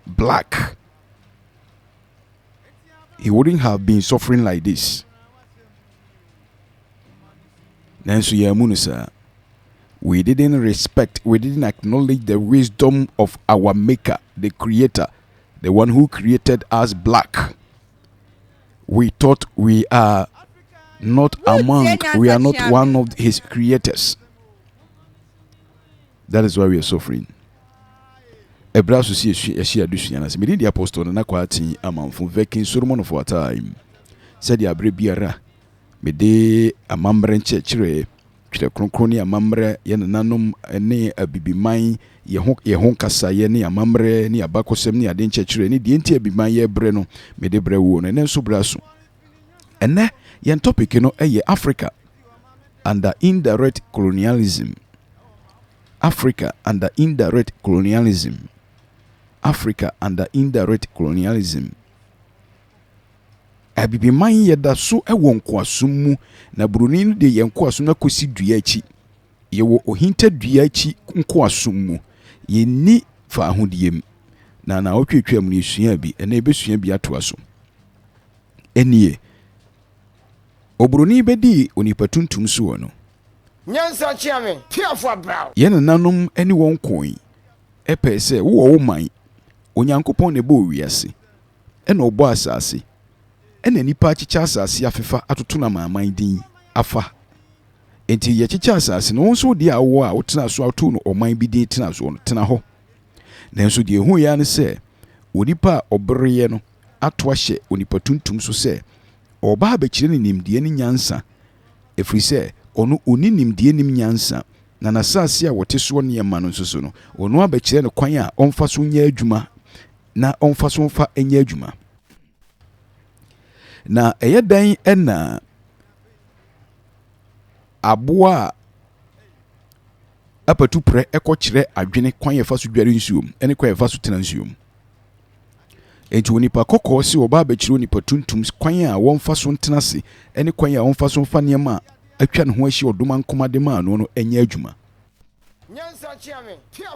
black, he wouldn't have been suffering like this. Nanso yamu sir, we didn't respect, we didn't acknowledge the wisdom of our maker, the creator, the one who created us black. We thought we are not among, we are not one of his creators. That is why we are suffering. Ebrasu si eshi adusu yana se mede the apostle na Kwarteng Amanfo vekin Solomon for a time. Said ya bre biara mede amambre nchechire twere kronkron ne amambre ye nanom ne abibiman ye ho kasa ye ne amambre ne abakosem ne ade nchechire ne die nti abibiman ye bre no mede bre wo no ne nso braso. Ene yen topic no eye Africa under indirect colonialism. Africa under indirect colonialism. Africa under indirect colonialism. Abibiman ye da so ewo nkoasum mu na Bruni no de ye nkoasum na kosi dua achi. Ye wo ohinta dua achi nkoasum mu. Ye ni fa ahodiem. Na otwetwa mu esua bi na ebesua bi ato aso. Enie Obroni bedi onipa tuntum so no. NYANSA chiame piafo abraw. Ye nanum eni won koin. Epe se wo man. Onyankopon ne bo wiase. Ena obo asase. Ena nipa achicha asase afefa atoto na maman din afa. Enti ye chicha asase no nso de awo a wotena so ato no oman bi din tena so no tena ho. Nanso de hu ya ne se onipa obreye no ato ahye onipa tuntum so se oba ba kire ne nimde ne nyansa. Efri se ono oni nimde nim nyansa na nasase a wote so ne yema no nso no ono abakire ne kwan a onfa so nya adwuma na onfa so mfa enya adwuma na eyedan ena aboa apatu pre ekokire adwene kwan yefa so dware nsuom ene kwan yefa so tena nsuom. Enti onipa kokko si oba abakire onipa tuntum kwan a wonfa so ntena se ene kwan a wonfa so mfa niema atwa ne ho ahyi odoma nkoma de ma no enya adwuma.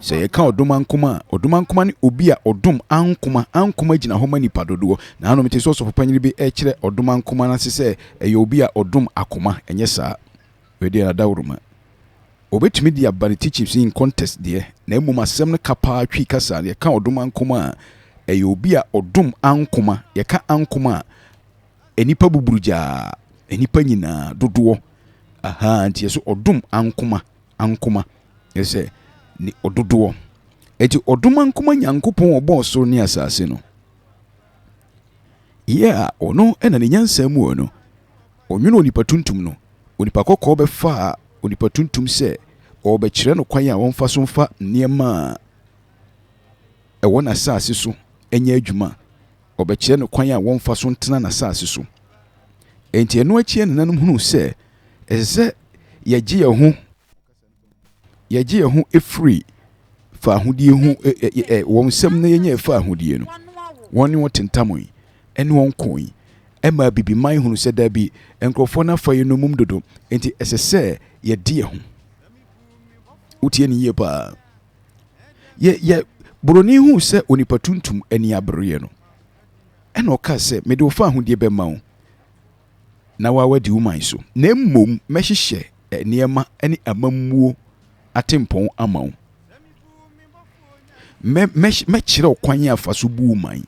Se ye ka odoma nkoma ne obi a odom ankoma gina ho manipa dodo na no mete so panyiri bi e kire odoma nkoma na se e obi a odom akoma enye saa we dey na dawruma obetumi di abane teachings in contest de na emu masem ne kapa twi kasa ye ka odoma nkoma e obi a odom ankoma ye ka ankoma enipa buburuja enipa nyina dodo aha nti so odom ankoma yese ni ododo eti odoma nkoma nyankopon obo so ni asase no yeah ono ena ne nyansa mu ono onwene onipa tuntum no onipa kokko be fa onipa tuntum se obekire no kwan a wonfa so mfa niema e wona asase so enya adwuma obekire no kwan a wonfa so ntena na asase so enti eno achi enanum hunu se eze yeje ho efree fa ahodie hu won sem na yenya fa ahodie no woni wotentamoi ene won koin ema bibiman hunu se da bi enkrofo na fa yenomum dodo enti esese ye die ho utie ni ye pa ye Broni hu se onipa tuntum ani abreye no ena oka se me de fa ahodie be ma wo na wa wadi woman so na mmom mehihye niema ene amammuo atempon amaw me kire okwan afa so bu man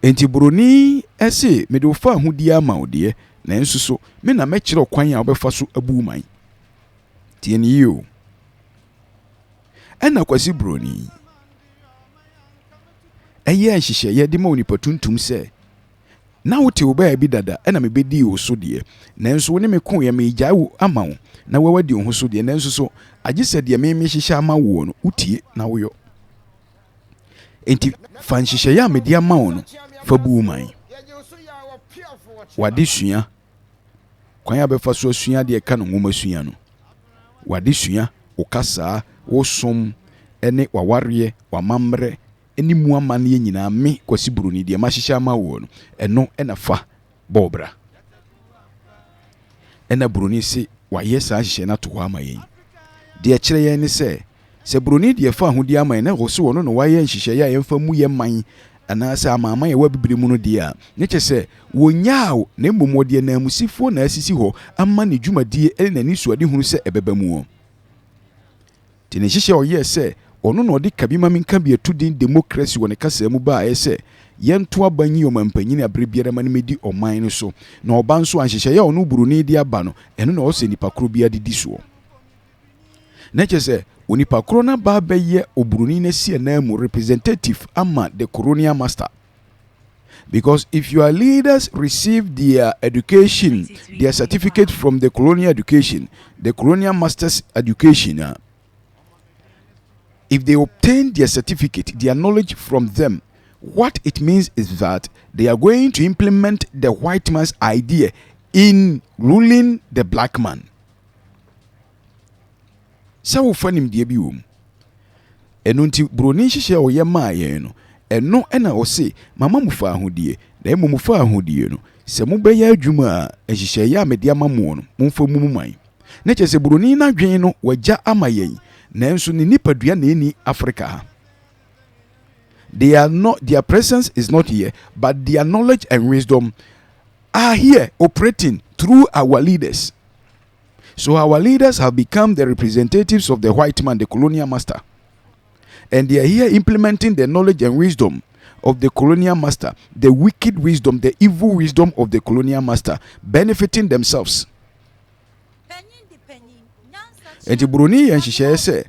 enti Broni ese me de fa ahudi amaw de na enso so me na me kire okwan a obefa so abu man tie ni yo ena kwasi Broni eye nhihye ye de ma onipa tuntum se na wote oba bi dada ena me bedi wo so de na enso woni me kon ya me gya wo ama wo na wawadi wo so de na enso so agise de me hihye ama wo no utie na wo yo enti fan hihye ya me de ama wo no fa bu man wade sua kwan ya be fa so sua de ka no ngoma sua no wade sua okasa wo som ene waware wamamre eni mu amane nyina me kwasi Broni de ma hihye ama wo no eno ena fa bobra ena Broni se wa yesa hihye na to ho ama yen de kire yen ni se se broni de fa ahudi aman na wo se wono no waye nhihye ya yemfa mu ye man ana se amama ye wabibiri mu no de a ne che se wonyaaw na mmomode na amusifo na asisi ho amma ne dwumadie ele na ni suade hunu se ebeba mu o tene hihye o ye se ono no de kabima minka bi atudin democracy woni kasa mu ba ye se yento abanyi o mampanyini abrebiara mane medi oman no so na oba nso anhihye ya ono broni de aba no eno na o se nipa kro bia didi so na che se onipa kro na ba beye obroni na si na mu representative ama the colonial master. Because if your leaders receive their education, their certificate from the colonial education, the colonial master's education, if they obtain their certificate, their knowledge from them, what it means is that they are going to implement the white man's idea in ruling the black man. So fanim die bi wom. Eno nti broni hihye o ye maaye no. Eno ena o se mama mufa ahodie. Na emo mufa ahodie no. Se mo beya adwuma a hihye ya amede amamu no. Momfa mu man. Na che se broni na dwen no wagya amayen. Na enso ni nipadua na eni Africa ha. They are not, their presence is not here, but their knowledge and wisdom are here operating through our leaders. So our leaders have become the representatives of the white man, the colonial master. And they are here implementing the knowledge and wisdom of the colonial master, the wicked wisdom, the evil wisdom of the colonial master, benefiting themselves. And the Bruni and she say,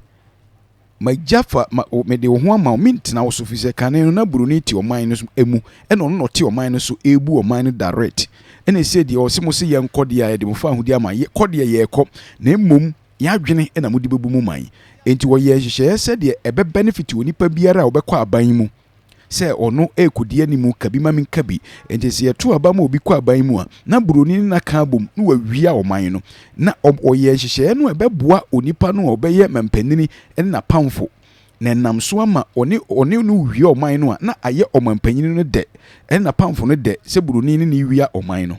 my Jaffa, me de ho ma mint na so fi se kan na Bruni ti o man so emu e no no ti o man so ebu o man direct. And he said, "You see, Mosi yan kodia ya de mo fa ahudi ama ye kodia ye ko na mmom ya adwene na mudi bebu mu man enti wo ye hihye said de ebe benefit onipa biara obekọ aban mu se ono ekodia ni mu kabi mamin kabi enti se yeto aba ma obi kọ aban mu a na Broni na ka bom na wawia o man no na o ye hihye no ebeboa onipa no obeye mampanini na pamfo na nam so ama one no wia o man no a na aye o mampanini no de na pamfo no de se Broni ni wia o man no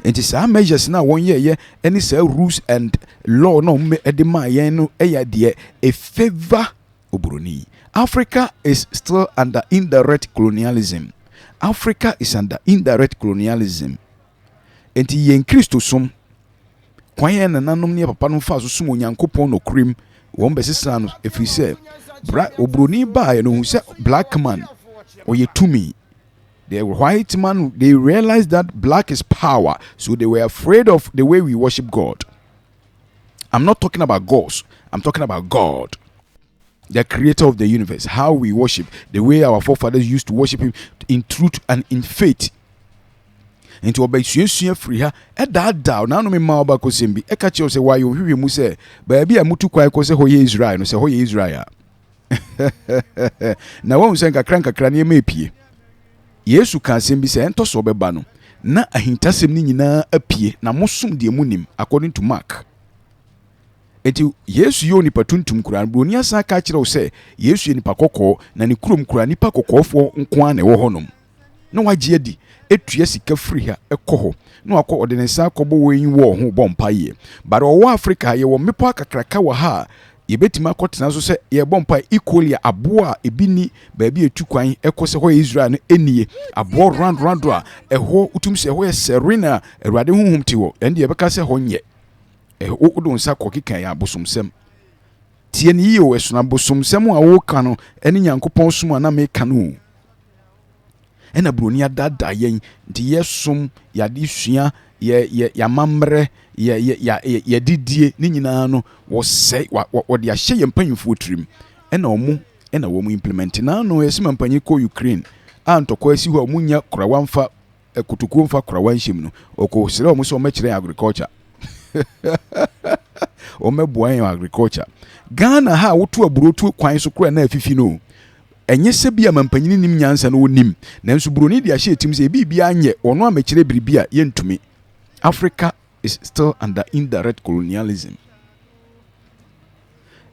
enti sa measures na won ye any say rules and law no me edema yen no eya de a favor Broni. Africa is still under indirect colonialism. Africa is under indirect colonialism. Enti yen Christo som kwan yen nanom ne papa no fa so som Onyankopon no krim won besesa no efiri se Broni ba ye no hu se black man oye tumi. The white man, they realized that black is power, so they were afraid of the way we worship God. I'm not talking about gods, I'm talking about God, the creator of the universe, how we worship, the way our forefathers used to worship him in truth and in faith. Into obey suya free her at that down. Now no me ma ba ko sembi. E ka che o se why you hwi mu se ba bia mutu kwai ko se ho ye Israel no se ho ye Israel. Na won se nkakra na e pie. Yesu ka asem bi se ento so beba no na ahintasem ni nyina apie na mosom de munim according to Mark. Eti Yesu yo nipa tuntum kura Broni asa ka kire o se Yesu ye nipa kokko na ne kurom kura nipa kokkofo nko an na wo honom na wagye adi etue sika free ha ekoho na akọ odenensa akọbọ wen wo ho bompa ye but owo Africa ye wo mepo akakraka wa ha yebetima akotena so se ye bompa equally aboa ebini baabi etukwan ekose ho Israel no enie abo round a eho utum se ho ye serena Awurade honhom ti wo ende ye beka se ho nye odo nsa kokikan ya bosomsem tie ni yi o esuna bosomsem a wo ka no ene Nyankopon som na me ka no ena Broni adada yen nti yesom yade sua ya mamre ya didie ni nyina no wo sei wo de ahye yempanyimfo trim ena omu ena wo mu implement na no yesima mpanyi ko Ukraine antokwa asi ho omunya krawa mfa kutuku mfa krawa nhim no oko sire omu so omekire agriculture omeboan agriculture Ghana ha wotu aburotu kwan so kura na afifi no enye se bia mampanyini nim nyansa no onim nanso Broni de ahye etim se bibia anye ono amekire biribia yentumi. Africa is still under indirect colonialism.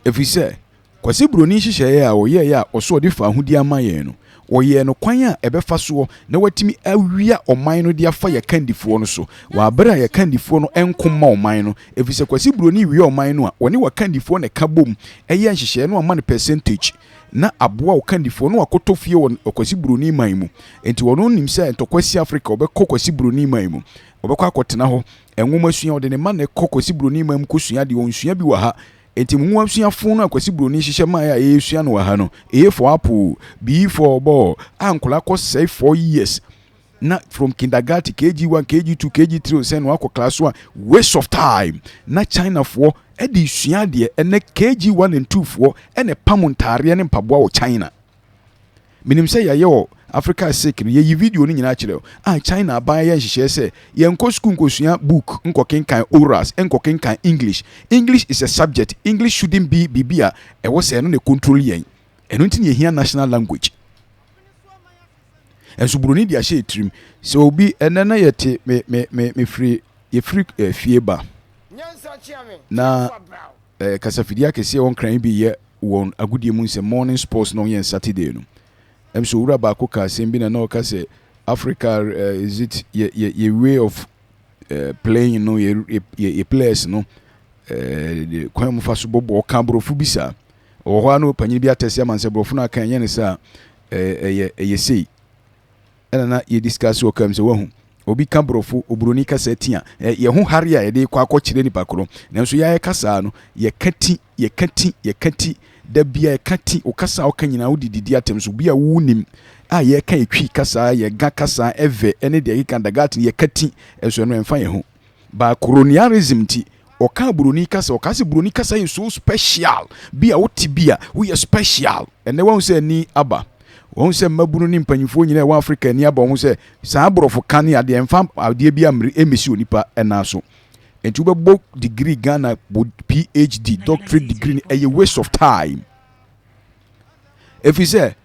If we say kwasi broni hihye a oye ya oso de fa ahudi ama ye no oye no kwan a ebefa so na watimi awia oman no de afa ya kandifo no so wa abra ya kandifo no enkoma oman no efise kwasi broni wi oman no a woni wa kandifo na kabom eye nhihye no ama percentage na aboa o kandifo no akotofie won kwasi broni man mu enti wono nim se entokwasi Africa obekọ kwasi broni man mu obekọ akotena ho enwoma sua ode ne man na kwasi broni man mu kosua de onsua bi wa ha enti mu asua fon na kwasi broni hihye man ya esua no wa ha no A for apple, B for ball ankola ko say 4 years na from kindergarten KG1 KG2 KG3 say no akọ class 1 waste of time na China for edi sua de ene KG1 and 2 for ene pamontare ne mpaboa wo China minim say ya yo Africa sick ye yi video ni nyina kire China ban ye nhihye say ye nko school nkosua book nko kenkan orals nko kenkan English is a subject. English shouldn't be bibia e wo say no ne control yen eno ntini ye hia national language enso broni dia hye trim so obi enana yete me free ye free fie ba na kasafidi akese won kran bi ye won agudie mu nse morning sports no yen Saturday no so ura ba ko ka sembi na no ka say Africa is it ye way of playing no ye players no the kwam fa so bobo ka brofu bisa o ho anu panyi bi atese amanse brofu na kan ye ne sa ye sei na ye discuss o kam se wahu obi ka brofu obroni ka sa tia ye ho hare a ye de kwa akọkire ni pakoro nanso ya kasa no ye kati da bia kati okasa okanyina wodididi atem so bia wunim a ye ka etwi kasa ye ga kasa eve ene de kindergarten ye kati eso no emfa ye ho ba colonialism ti oka broni kasa okase broni kasa is so special bia woti bia we special ene won say ni aba won say mabunu ni mpanyifo nyina wa Africa ni aba won say sa abrofo kan ya de emfa ade bia mri emesi onipa ena so enti ubebo degree Ghana PhD doctorate degree a waste of time. If you say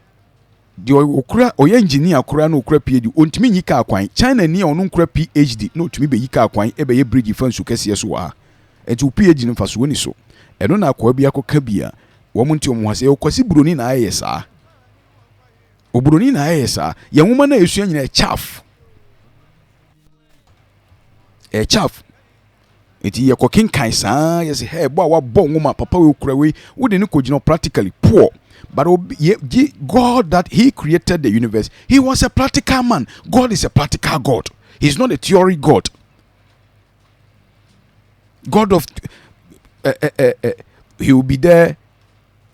the okura oya engineer okura no okura PhD ontimi nyika akwan China ni onu okura PhD no tumi be yika akwan ebe ye bridge fansu kese so wa enti PhD no faso woni so eno na akwa bia koka bia wo monti omo hase okwasi broni na ayesa obroni na ayesa ye nwoma na esua nyina chaff chaff eti ye kokin kan saa ye say hey boy wa bon nwoma papa we okura we wo de ne kogino practically poor. But God that he created the universe, he was a practical man. God is a practical God. He's not a theory God. God of he will be there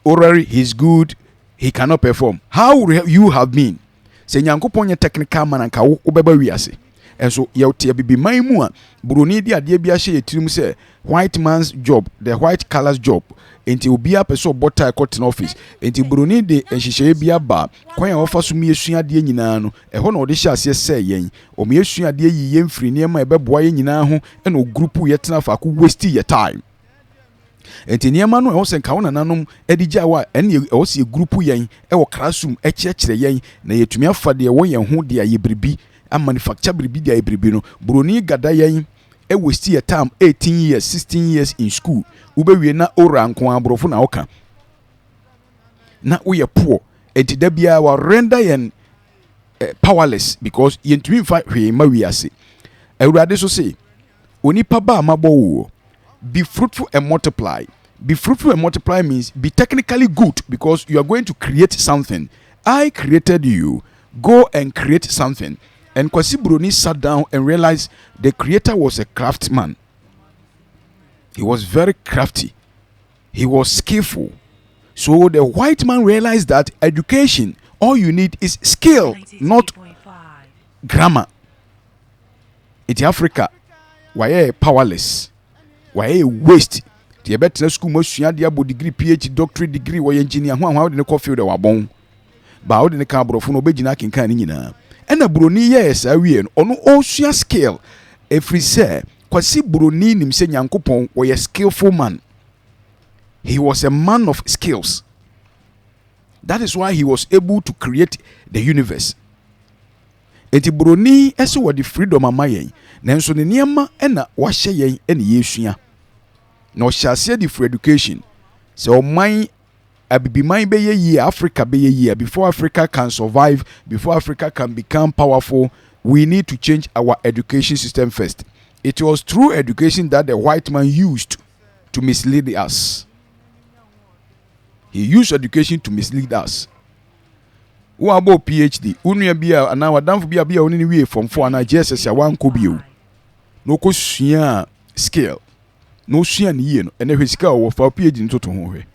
orally, he's good, he cannot perform. How would you have been? Say nyankopon ye technical man anka wo beba wiase. And so ye tie bibi man mu a broni dia de bia hye yetirim say white man's job, the white color's job. Enti obi a person bota cotton office enti broni de enhihye bia ba kwan a ofa so me esua de nyina no ho na ode hye ase se yen o me esua de yi yen firi ne ma ebeboa yen nyina ho na o group ye tena fa ko waste your time enti ne ma no e ho se nka wona nanom edigya wa ene e ho se group yen e wo classroom e kyekire yen na yetumi afa de wo yen ho de aye bribi a manufacture bribi de aye bribi no broni gada yen e waste your time 18 years 16 years in school ubewie na ora nko abrofo na oka na we poor enti da bia wa render yen powerless because yentumi fa hwe ma wiase awurade so say onipa ba mabo wo be fruitful and multiply. Be fruitful and multiply means be technically good because you are going to create something. I created you, go and create something. And Kwasi Broni sat down and realized the creator was a craftsman. He was very crafty. He was skillful. So the white man realized that education, all you need is skill, not grammar. In Africa, why powerless? Why waste? The better school most degree, PhD, doctorate degree, or engineer, how did the coffee the wabon? Bow in the carbon of no bejina can canina. And a bruni, yes, I will on ocean scale. If we say, Kwasi Broni nimse Nyankopon was a skillful man. He was a man of skills. That is why he was able to create the universe. Enti Broni eso wa the freedom amayen. Nanso ne niema ena wahye yen ene yesua. Na o hyase the free education. Se o man abibiman be ye Africa be ye before Africa can survive, before Africa can become powerful, we need to change our education system first. It was through education that the white man used to mislead us. He used education to mislead us. Who about PhD? Unuya biya ana wadamfu biya unini we from 4 ana JSS ya wan kobiyo. No ko sua skill. No sua ni ye no. Ene hwe sika wo fa PhD ntoto ho hwe.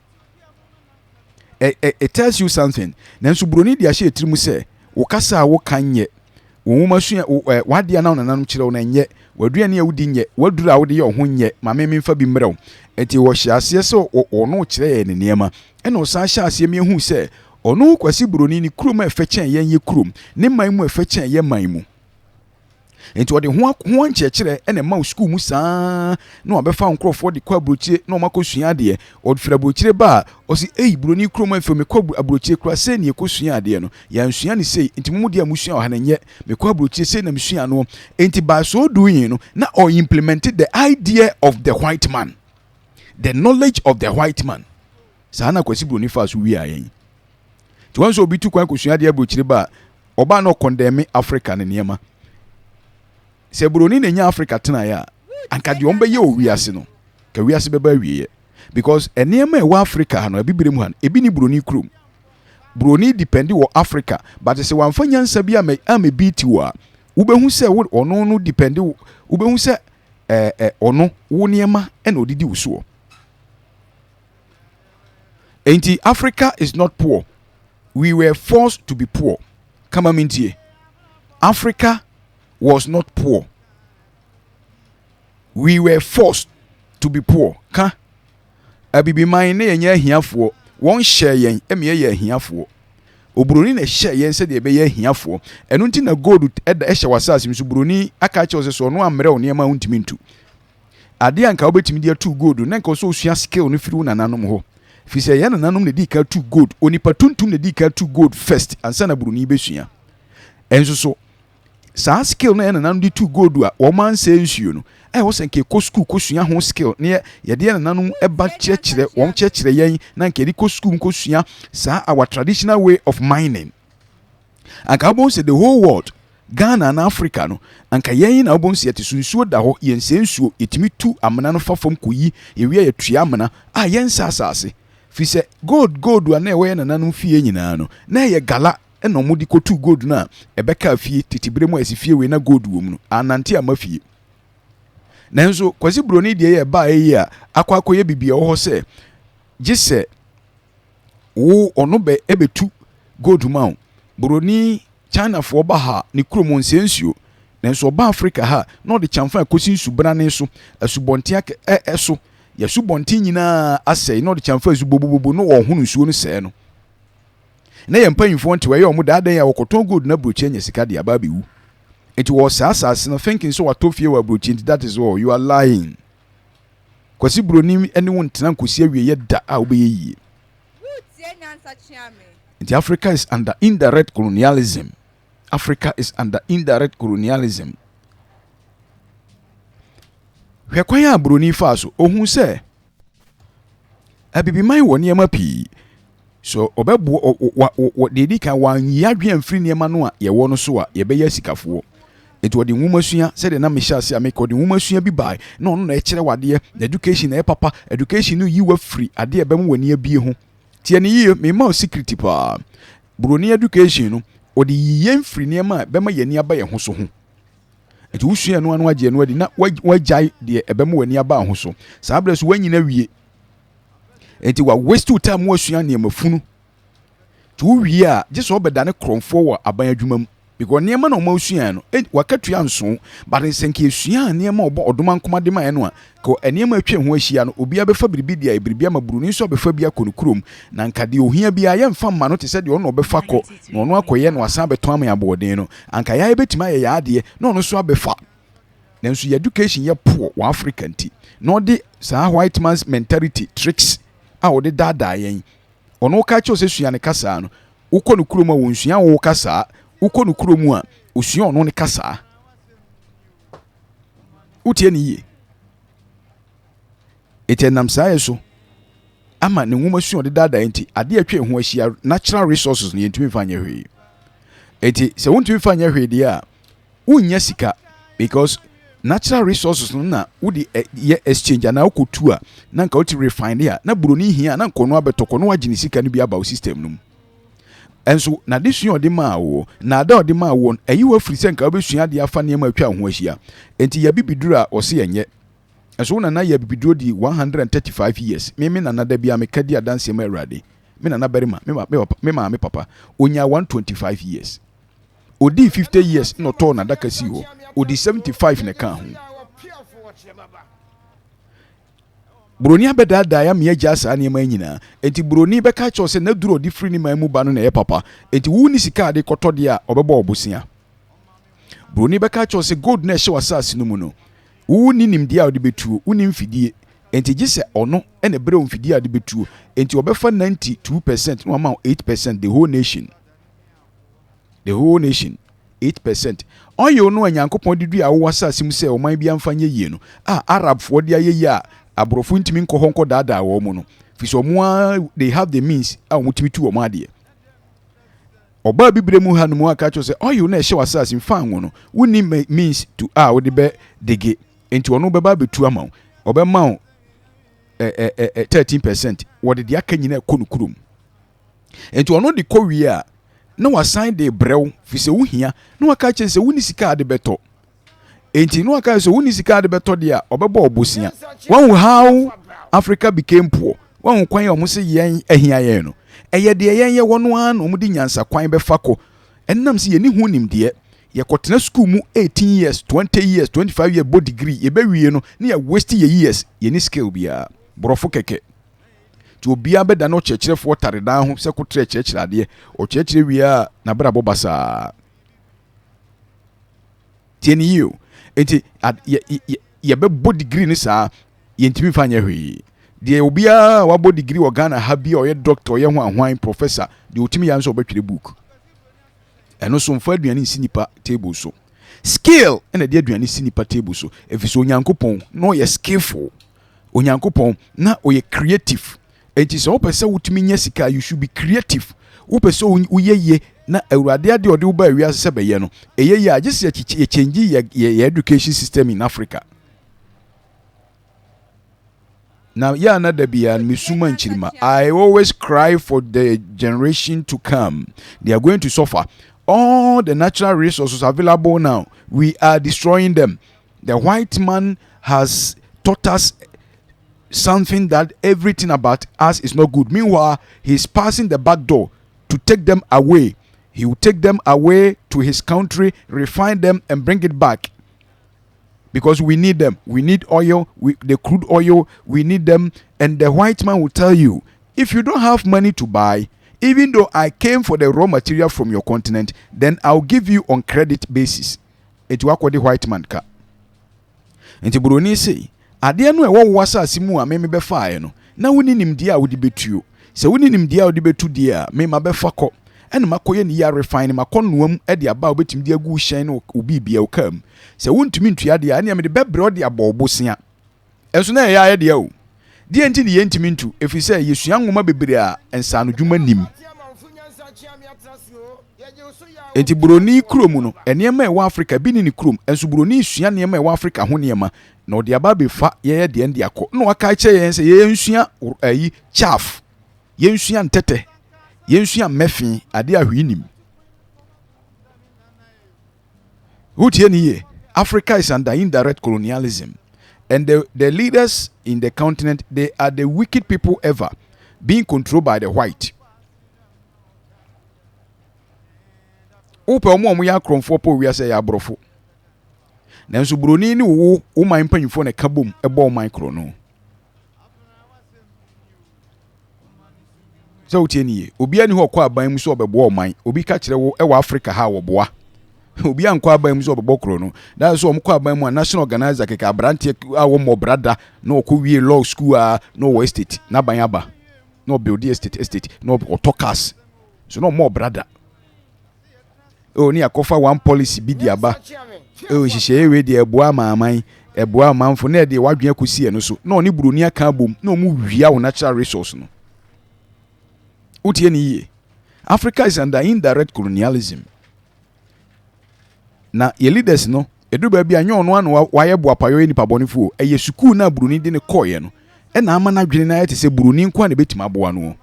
It tells you something. Nanso broni dia hye etirimu se wo kasa wo kanye. Wo nwoma sua wade ana nananum kire wo na nye. Waduane ya wudi nye. Wadura wode ye ho nye. Ma memfa bi mrew. Enti wo hye ase se ono kire ye ne niema. Ena o san hye ase me hu se ono kwasi broni ni kurom efe chen yen ye kurom ne man mu efe chen ye man mu enti ode ho nchekire ene ma school mu saa na obefa nkrofo de kwa abrochire na omakosua de odfira abrochire ba o si broni kurom efe me kwa abrochire kra se ne ekosua de no ya nsua ne sei enti mu de amusua o hanenye me kwa abrochire se na msua no enti ba so doing no na o implemented the idea of the white man, the knowledge of the white man. Sana kwasi broni fa so wi ayen to once obi tu kwan kosua de abrochire ba oba no condemn Africa ne niema se broni na nya Africa tena ya anka de ombe ye owiase no ka wiase beba wiye because eniema e wa Africa no ebibire mu han ebi ni broni krom broni dependi wo Africa but se wanfa nyansa bi ame biti wa ubehu se ono no dependi ubehu se ono wo niema e na odidi uso enti Africa is not poor. We were forced to be poor. Come on, Mintie. Africa was not poor. We were forced to be poor. Ka? Abibi mine ye hiafo. Won share yen emye ye hiafo. Obroni na share yen se de be ye hiafo. Enu nti na gold eda ehye wasase msu broni aka che ose so no amre oni ma untimi ntu. Ade anka obetimi de atu gold na nka so osua skill no firi nananom ho. Fise yana nanum ne dika too good onipa tuntum ne dika too good first ansa na bruni besua enso so sa skill na yana nanum di too good a wo man se nsuo no wo senke ko school ko sua ho skill ne ye de yana nanum eba kyekire won kyekire yen na nke di ko school ko sua sa our traditional way of mining anka bo say the whole world Ghana and Africa no anka yen na obon se sunsuo da ho yen se nsuo etimi tu amana no fafom koyi ye wi ye tua amana a yen sasase fi se gold wa na we na nanum fie nyina no na ye gala na omudi ko tu gold na ebeka fie titibire mu asifie we na gold wo mu no anante amafie nanso kwasi broni de ye ba yi a akwakoye bibia wo ho se gise wo ono be ebetu gold ma broni China for ba ha ni kromo nsensuo nanso oba Africa ha no de chamfa kosi subra ne so asubontia eso ya subonti nyina asai no de chamfa azubobobo no wo hunu nsuo no se no na ye mpanyimfo nte we omo daadan ya wokoton gold na brochi anya sika de aba bewu enti wo sasase no thinking so watofie wa brochi enti that is all you are lying kwasi broni ene won tena nkosi awie ye da a obeyeye enti Africa is under indirect colonialism. Africa is under indirect colonialism. Hwekwaya broni faso ohun se abibiman wo niema pi so obebu de kan wan yadwe mfiri niema no a ye wo no so a ye be yasikafo eto de nwumasua se de na mehya ame ko de nwumasua bi bai na ono na ekire wade education na papa education no yi wa free ade e bem wani abie ho tie ne yi me ma security pa broni education no odi yen free niema bema yani aba ye ho so ho eti usua no anu age no adi na wajai de ebem wani aba ho so saa bre so wanyina wie eti wa waste time wasua niema funu tu wie a je so obeda ne kromfo wo aban adwuma mu because niema na o usua no wakatua nso but nsenke usua niema obo odoma nkoma de ma no a ko niema atwe ho ahia no obi abefa biribi dia biribi amabruni so abefa bia konukurom na nkade ohia bia ye mfa ma no te se de ono obefa ko na ono akoye no asan beto am ya boden no anka ya betima ye ya ade na ono so abefa nanso education ye poor wa Africa nti no de sa white man's mentality tricks a o de dada yen ono ka che o se sua ne kasa no ukonukurom a wonsua wo kasa ukonukurom a osua ono ne kasa utie ni ye etenam saye so ama ne nwoma su ode dada enti ade atwe ho ahia natural resources ne yentumi fanya hwe enti se wontumi fanya hwe de a wonya sika because natural resources no na wodi ye exchange na okotu a na nka woti refine ya na buroni hia na nkono abetoko no wagine sika no bi aba system no mu enso na de sua ode ma wo na ada ode ma wo eyi wa free sen ka obesua de afa ne ma atwa ho ahia enti ya bibiduru a ose yenye enso na ya bibiduru di 135 years me na da bia me kadi adanse ma awrade me na berima me papa onya 125 years odi 50 years no to na daka si ho odi 75 ne kan ho broni abedada ya me agya sa ne ma nyina enti broni be ka cho se na duro di free ni ma mu ba no na ye papa enti wu ni sika de koto de a obebo obosia broni be ka cho se gold na hye wasase no mu no wu ni nimdia ode betuo wu ni mfidie enti gise ono ene bre mfidie ade betuo enti obefa 92% no amount 8% the whole nation 8%. Oyo no anyankopon didu a wo wasase mu se o man bia mfanye yie no arab fo de ayeyi a abrofo ntimi nkohonko dada wo mu no fiso mo they have the means a wo timi tu wo ma de oba bibre mu ha no mu aka cho se oyo na ehye wasase mfa anwo no woni means to wo de be dege enti ono beba betu ama obe ma 13% wo de aka nyina ekonukurum enti ono de kowie a na wasan de brew fi se wo hia na waka che se woni sika ade beto enti na waka se woni sika ade beto de a obebo obosia wan how Africa became poor wan kwan ya omo se yen ahia yen no eye de yen ye wono an omo di nyansa kwan be fako ennam se ye ni hu nim de ye kotena school mu 18 years 20 years 25 years bo degree ye be wie no na ye waste ye years ye ni skill bia brofo keke to bia be da no chechirefo tare dan ho se ko tre chechirade o chechire wi a na bra bobasa tieni you enti ye be bo degree ni sa ye ntimi fanya hwe de obia wa bo degree o Ghana ha bia o ye doctor ye ho ahwan professor de otimi ya nso obetwire book eno so mfa aduane sinipa table so skill ena de aduane sinipa table so efiso onyankopon no ye skillful onyankopon na o ye creative. Enti so opese wutumi nya sika you should be creative. Opese uyeye na awurade ade ode wo ba wi ase be ye no. Eyeye agese ye change ye education system in Africa. Now ya na da bia misuma nchirima. I always cry for the generation to come. They are going to suffer. All the natural resources available now, we are destroying them. The white man has taught us something that everything about us is not good. Meanwhile, he's passing the back door to take them away. He will take them away to his country, refine them, and bring it back. Because we need them. We need oil, the crude oil, we need them. And the white man will tell you, if you don't have money to buy, even though I came for the raw material from your continent, then I'll give you on credit basis. It work with the white man ka. And the Buroni say, ade no e wo wasase mu a me be faaye no na woni nimde a wodi betuo se woni nimde a wodi betu de a me ma be fakọ ene makoye ne ya refine makonoam e de aba obetim de agu hyen no obi bia okam se wontumi ntua de a ne me de bebre ode aba obosia enso na ya de o de enti ne yentimi ntu efise yesua nwoma bebre a ensa no dwuma nim enti buroni krom no enema e wa Africa bi ni krom enso buroni sua ne ma e wa Africa ho ne ma na odi aba be fa ye de ndi akọ no waka che ye se ye nsua ayi chaff ye nsua ntete ye nsua mefin ade ahwinim utie ni ye Africa is under indirect colonialism and the leaders in the continent, they are the wicked people ever being controlled by the white. Ope omo ya kromfo po wi ase ya brofo nanso broni ni wo man panyifo ne kabom ebo man kro no so tieni obi ani ho kwa aban mu so obebo man obi ka kire wo e wa Africa ha wo boa obi an kwa aban mu so obebo kro no that so omkwa aban mu national organizer keka abrante a wo mo brada na okowie law school a no wo estate na ban aba no build estate no otokas so no mo brada o ni akofa one policy bi di aba o hihye we di eboa maaman Ebua Amanfo na de wadwen akosi no so na oni buroni aka bom na omu wia wo natural resource no. Utie ni ye. Africa is under indirect colonialism. Na ye leaders no eduba bia anya ono anu waye boapayo ni pabonifo eye sukuu na buroni de ne koye no e na ama na dwene na yete se buroni nko na betima aboa no.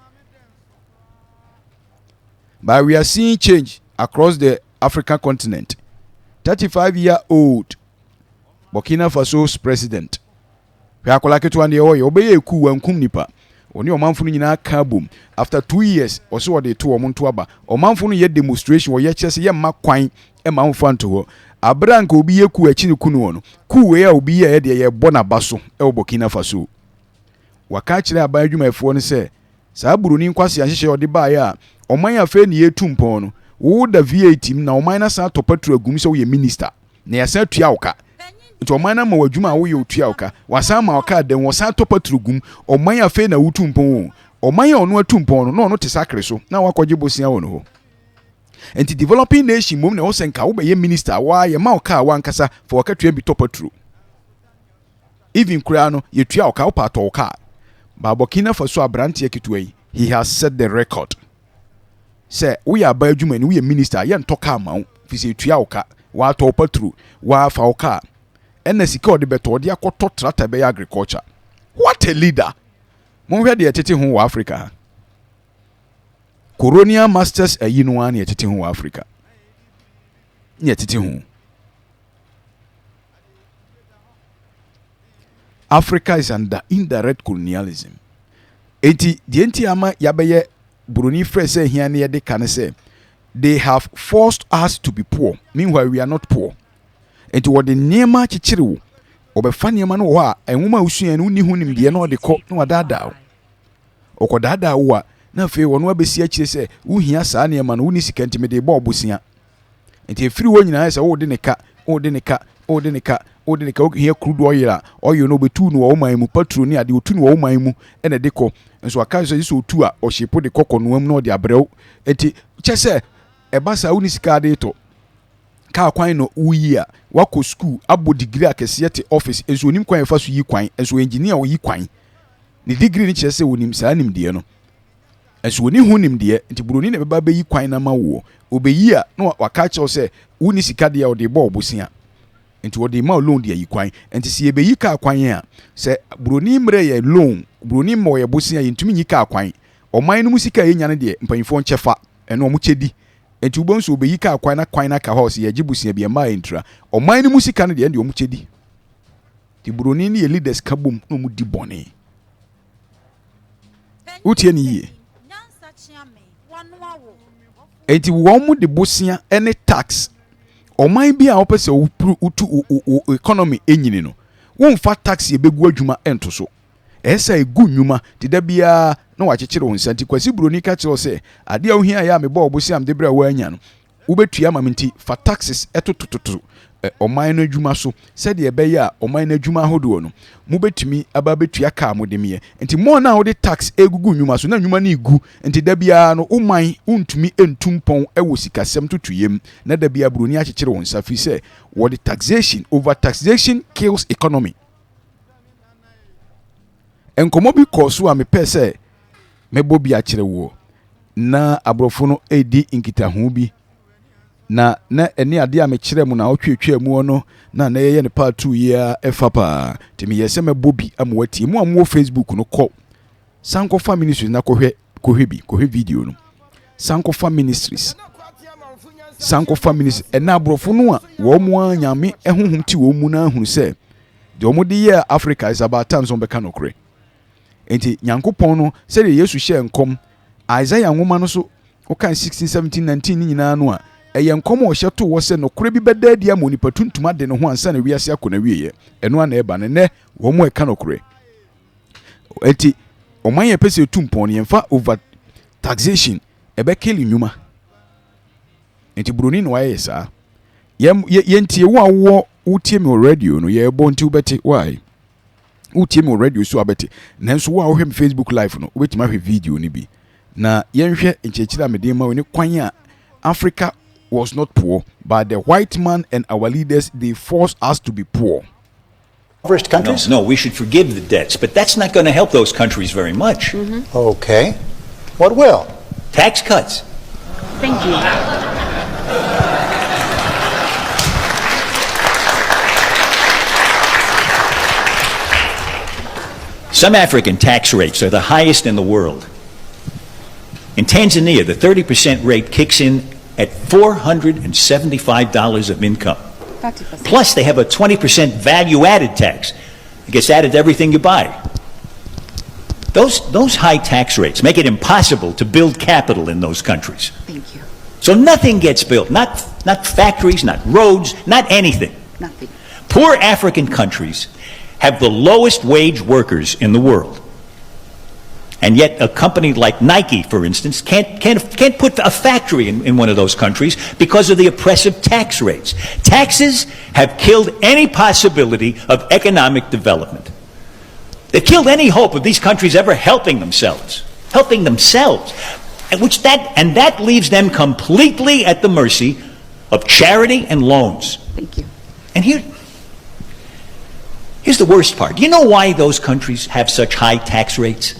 But we are seeing change across the African continent. 35-year-old Burkina Faso's president. We are kolake ande oye obeye ku wankum nipa. Oni omanfo no nyina ka bom after 2 years oso wo de to omonto aba. Omanfo no ye demonstration wo ye kyese ye ma kwan e ma mfa nto ho. Abranka obi ye ku achi ne kunu no. Ku we ya obi ye de ye bona baso e wo Burkina Faso. Waka kire aba adwumafo no se saa buroni nkwase ahyehe ode ba ya oman afa ni yetu mpon no wo da VAT na oman na sa topatru agum se wo ye minister na ya sa tua woka nti oman na ma wadwuma wo ye otua woka wasa ma woka den wo sa topatru gum oman afa na wutu mpon oman ya ono atu mpon no no te sakre so na wakogye bosia wo no ho nti developing nation mom na wo senka wo be ye minister wa ye ma woka wa nkasa for woka tua bi topatru even kura no ye tua woka wo pa to woka ba Burkina Faso abrante ekitwa yi he has set the record. Say we are by adwuma ni we minister ye ntoka amawo fi se tua woka wa to patru wa fa woka ena sika ode beto ode akoto tractor be agriculture. What a leader. Mo hwe de yetete ho wa Africa. Colonial masters ayi no an yetete ho wa Africa. Yetete ho. Africa is under indirect colonialism. Eti the entiama yabeye buroni frese here ne de kan say they have forced us to be poor. Meanwhile we are not poor. Enti what the niema chichire wo obefa niema no ho a enwuma usua no ni hunim de na ode kɔ na wadada. Okodada wo a na fe wono abesi akire say wo hia saa niema no wo ni sika ntime de bɔ obosia. Enti efiri wo nyina say wo de ne ka here crude oil no betu no wo man mu petrol ni ade otu no wo man mu ene de kɔ nso aka so yiso otu a o shepo de kokɔ no am no de abrew enti kyese eba sa uni sika de to ka kwan no uyi a wako school abo degree akese te office enso onim kwan fa so yi kwan enso engineer wo yi kwan ni degree ni kyese onim sa nim de no enso oni hu nim de enti buroni na beba be yi kwan na ma wo obeyi a no waka kyerɛ sɛ uni sika de a o de bɔ obosia enti wodi ma loan de yikwan enti se yebeyi ka kwan a se buroni mre ye loan buroni mo ye bosia yintumi yika kwan oman no musika ye nyane de mpanifo nchefa eno omu chedi enti ubonso obeyi ka kwan na ka house ye gibusia bia ma entra oman no musika no de ende omu chedi ti buroni ni ye leaders kabum no mu di bone utie ni ye enti wo mu de bosia ene tax oman bi a opese utu economy enyini no wonfa tax ye begu adwuma ento so esa egu nnwuma ti da bia na wakyekere wo nsanti kwasi buroni ka kyerɛ sɛ ade a wo hia ya me bɔ obosi am de bra wa anya no ubetua mamenti fa taxes etotototo oman no adwuma so sɛ de ebe ya oman no adwuma hodo no mu betumi aba betua ka mo de me enti mo na wo de tax egugu nnwuma so na nnwuma na igu enti da bia no oman untumi entumpon ewo sikasɛm tutuyem na da bia buroni akyekere wo nsafi sɛ wo de taxation over taxation kills economy enkomo bi koso a mepɛ sɛ mebo bi akyere wo na abrofo no edi nkitaho bi na eni ade a mekyerɛ mu na otwetwa mu no na yeye ne part 2 ya efa pa timi yese mebo bi amwati mu amwo Facebook no kɔ SANKOFA ministries na kohwe video no SANKOFA ministries ena abrofo no a wo mu anyame ehunhum ti wo mu na hunu sɛ de omo de ye Africa is about time some beka no kre enti nyankopɔn no sɛ de Yesu hyɛ nkom Isaiah nwoma no so okan 16 17 19 ni nyina no a ɛyɛ nkom o hyɛ to wo sɛ no kre bi bɛda dia mo nipa tuntum ade no ho ansa na wiase akɔ na wieye ɛno ana ɛba ne nɛ wo mo ɛka no kre enti oman yɛ pɛsɛ tumpɔn ne yɛmfa over taxation ɛbɛkeli nnwuma enti buroni no ayɛ saa yɛntie wo a wo utie me radio no yɛ bɔ nti wobɛte why utie me radio so abɛte nanso wo a wohwɛ me Facebook live no wobɛtumi ahwɛ video ni bi na yɛnhwɛ nkyɛkyerɛ a mede ma wo ne kwan a Africa was not poor but the white man and our leaders they forced us to be poor Impoverished countries? No, we should forgive the debts, but that's not going to help those countries very much. Okay. What will? Tax cuts. Thank you. Some African tax rates are the highest in the world. In Tanzania, the 30% rate kicks in at $475 of income. 30%. Plus, they have a 20% value-added tax. It gets added to everything you buy. Those high tax rates make it impossible to build capital in those countries. Thank you. So nothing gets built, not factories, not roads, not anything. Nothing. Poor African countries have the lowest wage workers in the world. And yet a company like Nike, for instance, can't put a factory in one of those countries because of the oppressive tax rates. Taxes have killed any possibility of economic development. They've killed any hope of these countries ever helping themselves. And that leaves them completely at the mercy of charity and loans. Thank you. And here's the worst part. You know why those countries have such high tax rates?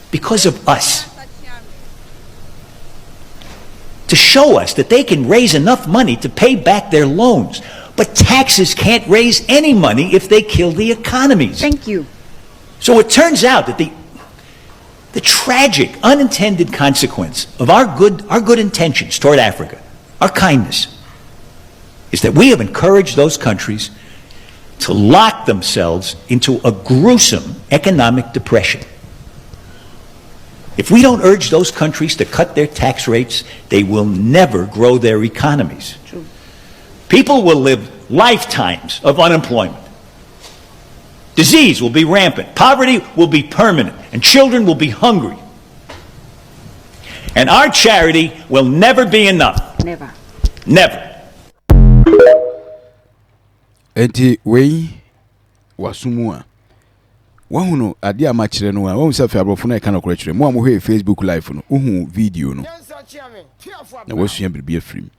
Because of us. To show us that they can raise enough money to pay back their loans. But taxes can't raise any money if they kill the economies. Thank you. So it turns out that the tragic, unintended consequence of our good intentions toward Africa, our kindness, is that we have encouraged those countries to lock themselves into a gruesome economic depression. If we don't urge those countries to cut their tax rates, they will never grow their economies. True. People will live lifetimes of unemployment. Disease will be rampant, poverty will be permanent, and children will be hungry. And our charity will never be enough. Never. Never. Enti wei wasumu a wahuno ade a machire no a wahu safi abrofo na eka na kire mo amohwe Facebook live no uhu video no na wasua bibia afrim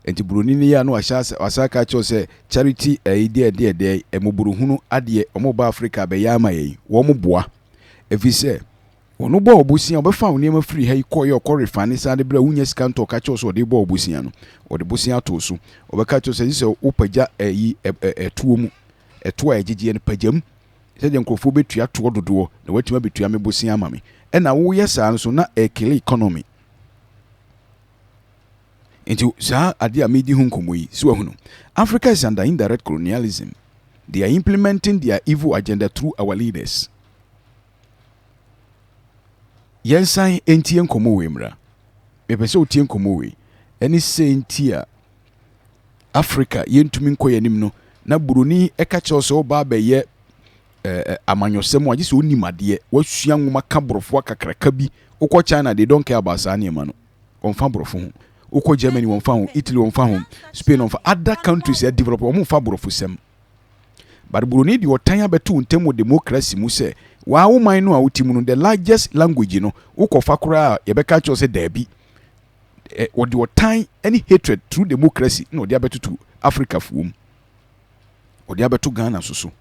enti buroni ne ya no wasaka cho se charity ide emoburuhunu ade omoba Africa be ya maye wo moboa efise wono bo obusia obefa woniema free ha ikoye okorefane sade bra wunya sika nto ka cho so ode bo obusia no ode busia to so obeka cho se opaja etuo mu eto a egigye ne pajam sede nkrofo betua to dodo na watima betua me busia mame na wo yesa so na ekele economy into sa ade a medi hu nkomoyi si wa hunu Africa is under indirect colonialism. They are implementing their evil agenda through our leaders. Yensan entie nkomo we mra mepese otie nkomo we eni sentia Africa yentumi nkoye nim no na buruni eka kyose oba beye amanyosem waje se onimade wasua nwoma ka borofo akakraka bi ukọ China they don't care about sanema no onfa borofo ho ukọ Germany onfa ho Italy onfa ho Spain onfa other countries they develop onfa borofo sem but buruni di otan abeto ntemo democracy mu se wa woman no a utimu no the largest language no ukofa kura yebeka cho se dabi or the otan any hatred through democracy no they abeto to Africa fuum or they abeto Ghana so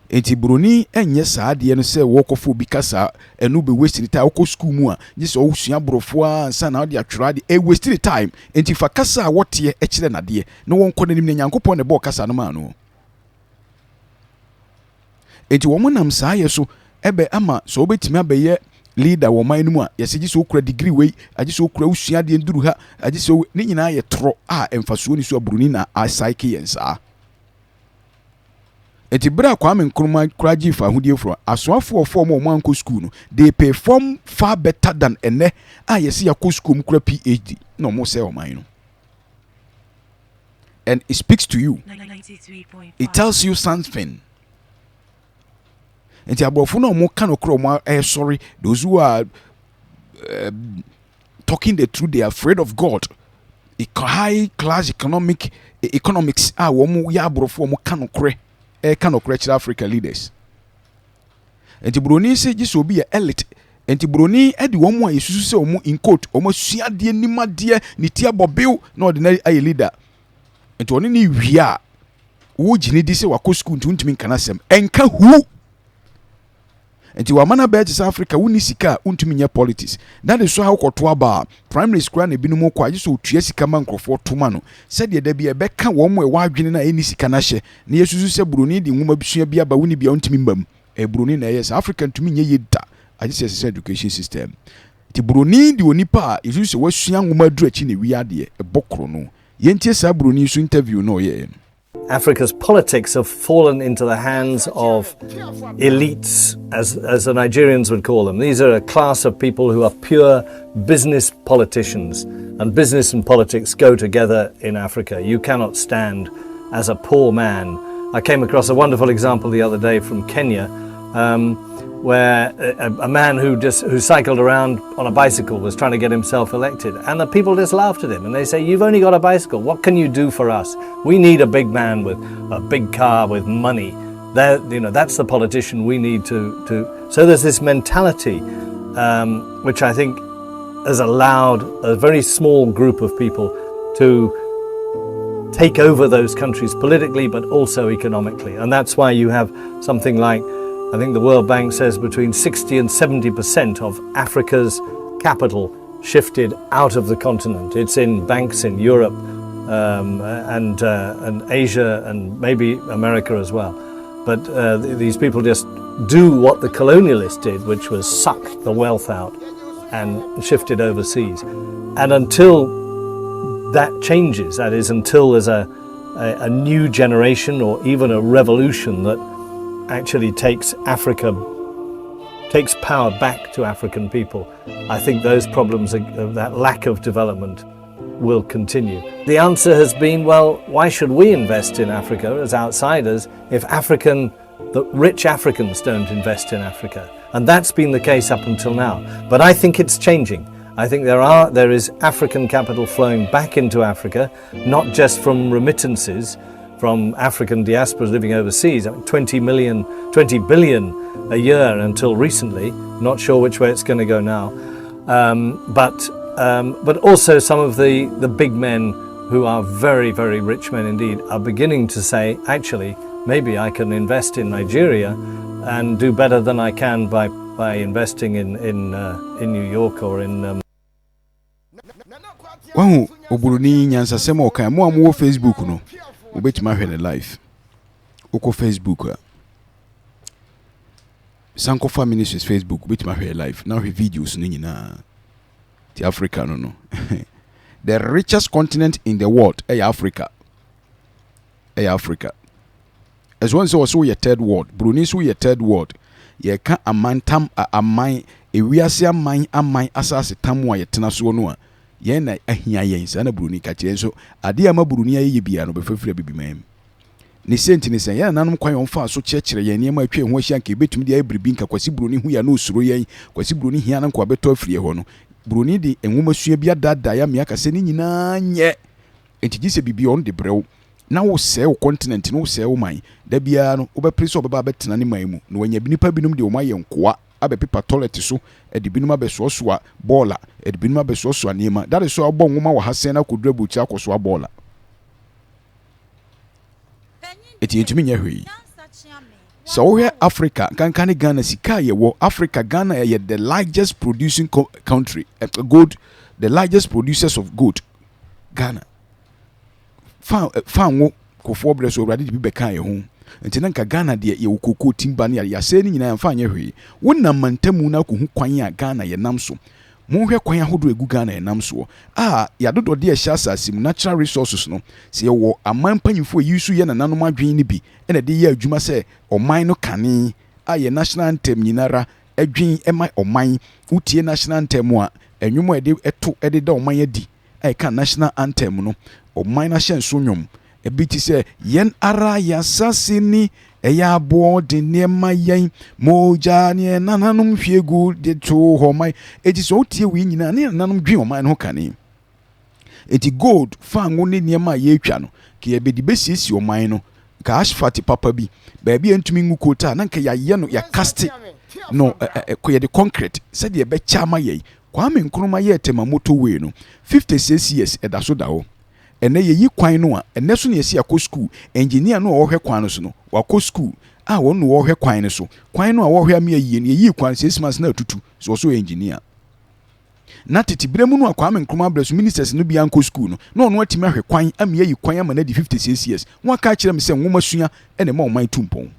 enti buroni enye saade no se wokofo bi kasa enu be waste the time okọ school mu a gise osua borofo a nsa na ode atwera de waste the time enti fa kasa wote e kire nade no wonko nanim na Nyankopon ne bo kasa no ma no enti wo monam saa ye so ebe ama so obetimi abeye leader wo man no mu a yesegi so okura degree wei agi so okura usua de nduru ha agi so ni nyina ye tro a emfasuo ni so aburuni na asaike yensa enti bra Kwame Nkrumah kuraji fa hudie fro asoafo of mo manko school no they perform far better than ene a yesi yakọ school mkura PhD no mo say o man no and it speaks to you. It tells you something. And the above no more can occur sorry, those who are talking the truth, they are afraid of God. High class economics are one ya brofo mo can occur Africa leaders. And the Bruni say this will be a elite. And the Bruni edi one more is say omo in quote almost sia de nima de ni tia bobil no ordinary a leader. And to only we are wo gine di se wako school ntumi nkana sem enka hu enti wa mana be South Africa woni sika untumi nya politics that is so how koto aba primary school na binum ko agye so tua sika man krofo toma no se de da bia be ka wo mo e wa adwene na eni sika na hye na yesusu se buroni di nwoma bisua bia ba woni bia untumi mbam e buroni na yes Africa ntumi nya yeda agye se education system ti buroni di onipa yesusu se wasua nwoma duru achi na wi ade e bokro no yentie sa buroni so interview no ye Africa's politics have fallen into the hands of elites, as the Nigerians would call them. These are a class of people who are pure business politicians, and business and politics go together in Africa. You cannot stand as a poor man. I came across a wonderful example the other day from Kenya, where a man who cycled around on a bicycle was trying to get himself elected, and the people just laughed at him and they say, "You've only got a bicycle, what can you do for us? We need a big man with a big car with money. That's the politician we need to." So there's this mentality which I think has allowed a very small group of people to take over those countries politically but also economically, and that's why you have something like, I think the World Bank says, between 60 and 70% of Africa's capital shifted out of the continent. It's in banks in Europe and Asia and maybe America as well. But these people just do what the colonialists did, which was suck the wealth out and shift it overseas. And until that changes, that is, until there's a new generation or even a revolution that actually takes power back to African people, I think those problems, that lack of development, will continue. The answer has been, well, why should we invest in Africa as outsiders if the rich Africans don't invest in Africa? And that's been the case up until now. But I think it's changing. I think there is African capital flowing back into Africa, not just from remittances from African diasporas living overseas. I mean, 20 billion a year until recently. Not sure which way it's going to go now. But also some of the big men who are very, very rich men indeed are beginning to say, actually, maybe I can invest in Nigeria and do better than I can by investing in New York or in Wahu oburuni nyansa sema okan mo amu Facebook no obetima hwe ne live oko Facebook SANKOFA MINISTRIES Facebook obetima hwe live na hwe videos no nyina ti Africa no the richest continent in the world Africa as one so your third world Brunei so your third world ye ka amantam amman ewiase amman asase tamu a yetena so no a ye na ahia yen sa na Brunei ka kire so ade ama Brunei aye bia no befafira bibimam ni senti ni sen ya nanom kwan yonfa so kirekire yen niam atwe ho ahia nka betumi de aybiribi nka kwasi Brunei hu ya no usuro yen kwasi Brunei hia na nka beto afrie ho no Brunei de enwoma sua bia dada ya me aka se ni nyina nye entigi se bibi on de brew na wo se wo continent no wo se wo man da bia no wo be preso obeba betena ni man mu no wanya binipa binum de wo maye nkoa abepipa toilet so edibinum abesoso a bola edibinum abesoso anima that is so abon nwoma wo hasen na kodura buchi akoso a bola eti entumi nya hwei so we Africa kankane Ghana sika ye wo Africa Ghana ye the largest producing country gold, the largest producers of gold Ghana fan wo kofo bre so obrade bi beka ye ho nti nanka Ghana de ye wokoko timba ne ya se ni nyina ya fa nya hwe wonnam mantamu na ko hu kwan a Ghana ye nam so mo hwe kwan ahodo egu Ghana ye nam so ya dodo de ehya asasim natural resources no se ye wo aman panyifo yisu ye na nanom adwen ni bi ene de ye adwuma se oman no kane ye national anthem nyinara adwen emai oman utie national anthem a enwumo ede eto ede da oman adi ka national anthem no oman na hye nso nwom ebiti se yen ara ya sasini eya bo de niema yen moja ne nananum hwegu de to homai eti so tie wi nyina ne nananum dwen oman no kane eti gold fango ne niema ye twa no ke ebedi besiesi oman no ka asphalt papa bi ba bia ntumi ngukota na nka ya ye no ya cast no ko ye de concrete se de be chama ye Kwame Nkrumah ye tema motorway no 56 years edaso da ho ene ye yi kwan no a ene so ne yesi akọ school engineer no wo hwe kwan no so no wakọ school a won no wo hwe kwan no so kwan no a wo hwe am ye ne yi kwan 6 months na atutu so engineer na tete bremu no akwa Nkrumah Abresu ministers no bia nko school no no atimi ahwe kwan am ye yi kwan am na di 56 years won aka kire me se nwoma sua ene ma oman tumpon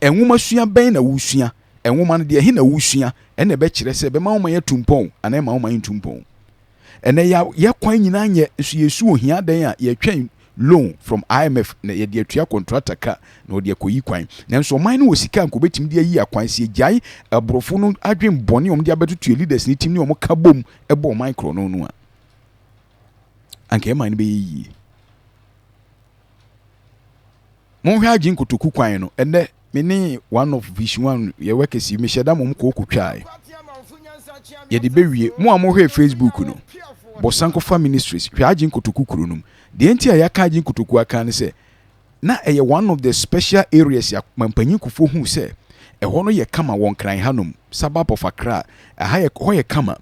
enwoma sua ben na wusua enwoma no de he na wusua ene be kire se be ma oman tumpon ana ma oman tumpon ene ya kwan nyina nye so yesu ohia dan a ye twen loan from IMF na ye de atua contractor ka na ode akoyi kwan nanso oman no osika nko betim de ayi akwan se jai abrofo no adwen bone om de abetutu leaders ni tim ni om ka bom ebo oman kro no no a anke man be yi mo hwa agin kotoku kwan no ene me ni one of vision one ye workers me sheda mom ko okutwae ye de bewie mo amohwe Facebook no bo SANKOFA ministries hwa agin kotoku kuro no de enti a yaka agin kotoku aka ne se na eye one of the special areas ya mampanyin kufo hu se eho no ye kama won kran hanom suburb of Accra aha ye ho ye kama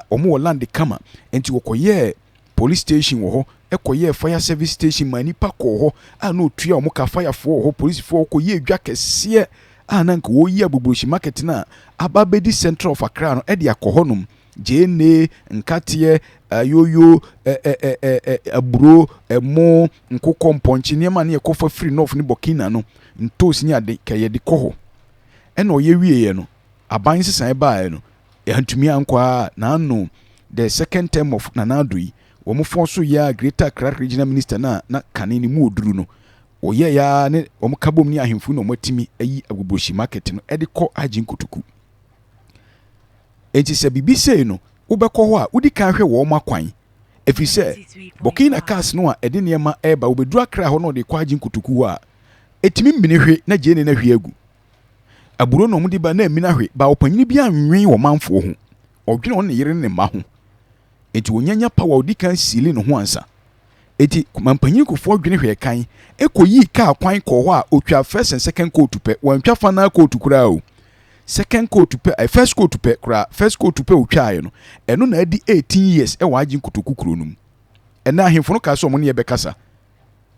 omo wo land kama enti wokoye police station wo ho ekoye fire service station manipa ko ho no tua omo ka fire fo ho police fo ko ye dwa kese na nka wo yi abubrushi market na ababedi central of Accra no e de akohonom jene nkatie yoyo aburo emo nkoko mponchi niema ne ekofa free north ni Burkina no ntosi ni ade ka ye de koho ena oye wieye no aban sesan baae no yantumi ankwa na no the second term of nanadoi wo mo fon so ya Greater Accra Regional Minister na kanini mu oduru no oye ya ne wo mo kabom ni ahemfu no matimi ayi agboboshi market no e de ko agin kotoku enti se bibi sei no wobekọ ho a wudi kan hwe wo makwan efi se Burkina cars no a ede niema eba obedu Accra ho no de kwa agin kotoku a etimi mbine hwe na jene na hwe agu aburo no mudi ba na amina hwe ba opanyini bia nwen wo manfo ho odwene on ne yere ne ma ho enti wonyanya power odi kan sili no ho ansa enti mampanyin kofo odwene hwe kan ekoyi ka kwan ko ho a otwa first and second coat pe wantwa fa na coat kura o second coat pe first coat pe kura first coat pe otwa no eno na adi 18 years e wagin kotoku kuro num ena ahemfo no ka so mo ne ye bekasa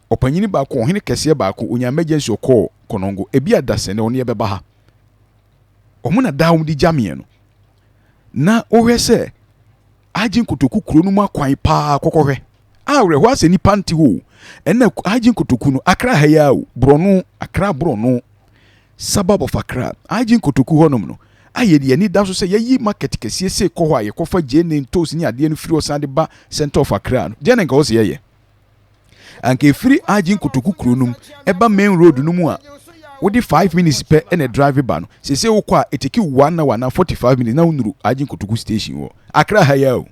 opanyini ba ko hene kese ba ko onya emergency okọ konongo ebi adase ne one ye beba ha omuna dawo di jamie no na ohwe se agin kotoku kuro no makwan pa kokohwe awre ho ase ni panti ho ena agin kotoku no Accra ha ya o brono Accra brono suburb of Accra agin kotoku honom no ayedi ani da so se yayi market kese se ko ho aye kofa jene ntos ni ade no firi osande ba center of Accra no jene nka o se ye anke firi agin kotoku kuro no eba main road no mu a wodi 5 minutes per ene drive ba no se wo kwa eteki 1 hour na 45 minutes na unuru agin kotoku station wo Accra ha ya o